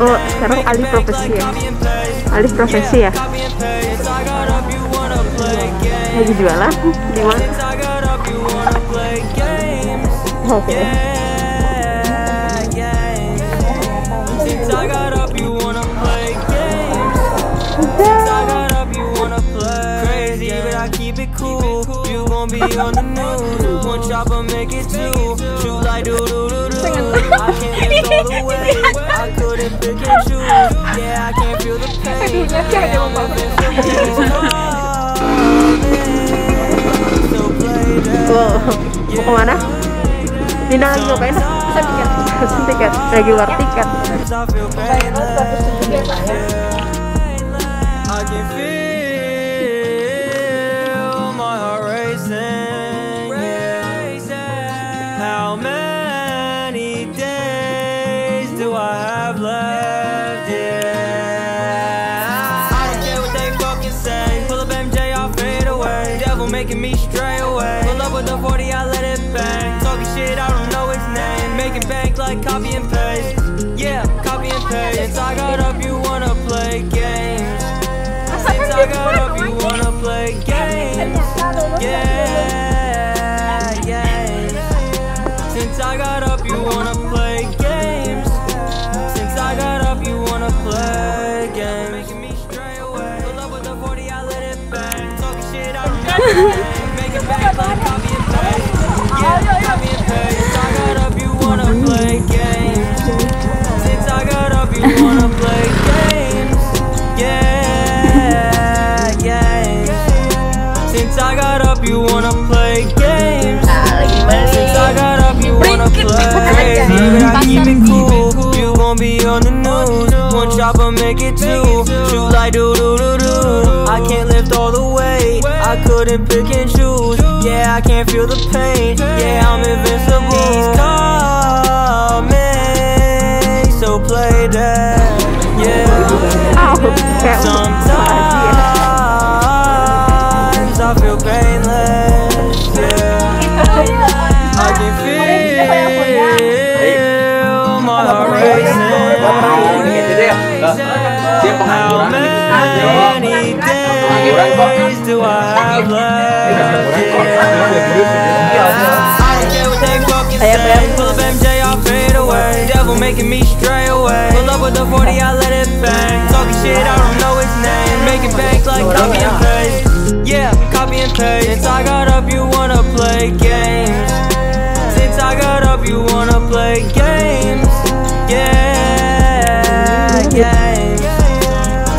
Oh, sekarang alih profesi ya. Alih profesi ya. Lagi jualan di mana? Oke. Mau kemana? Dina lagi ngapain? Pesen tiket. Lagi luar tiket. How many days do I have left? Yeah, I don't care what they fucking say. Pull up MJ, I'll fade away. Devil making me stray away. Pull up with the 40, I let it bang. Talking shit, I don't know its name. Making bank like copy and paste. Yeah, copy and paste. Since I got up, you wanna play games. Since I got up, you wanna play games. Yeah, yeah. Since I got up, you wanna play games. Since I got up, you wanna play games. Making me stray away. Pull up with the 40, I let it bang. Talking shit, I don't know. Making back like copy and paste. Yeah, copy and paste. Since I got up, you wanna play games. Since I got up, you wanna play games. Yeah, yeah. Since I got up, you wanna play games. Since I got up, you wanna play. I keep it cool. You gon' be on the news. One chopper make it two. Shoot like do do do do. I can't lift all the weight. I couldn't pick and choose. Yeah, I can't feel the pain. Yeah, I'm invincible. He's coming, so play that. Yeah. Sometimes I feel painless. Yeah. I can feel my heart racing. How many days do I have left? I don't care what they fucking say. Pull up MJ, I'll fade away. Devil making me stray away. Pull up with the 40, I let it bang. Talking shit, I don't know its name. Making bank like copy and paste. Yeah, copy and paste. Since I got up, you wanna play games. Since I got up, you wanna play games. Yeah, games.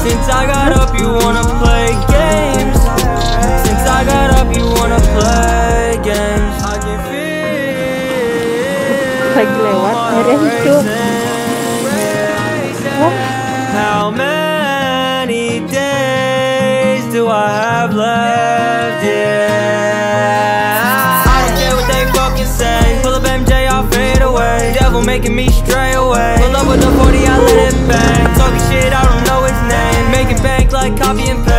Since I got up, you wanna play games. Since I got up, you wanna play games. I can feel how many days do I have left? Yeah, I don't care what they fucking say. Pull up MJ, I'll fade away. Devil making me stray away. Pull up with the 40, I let it bang. Talking shit, I don't know its name. Making bank like copy and paste.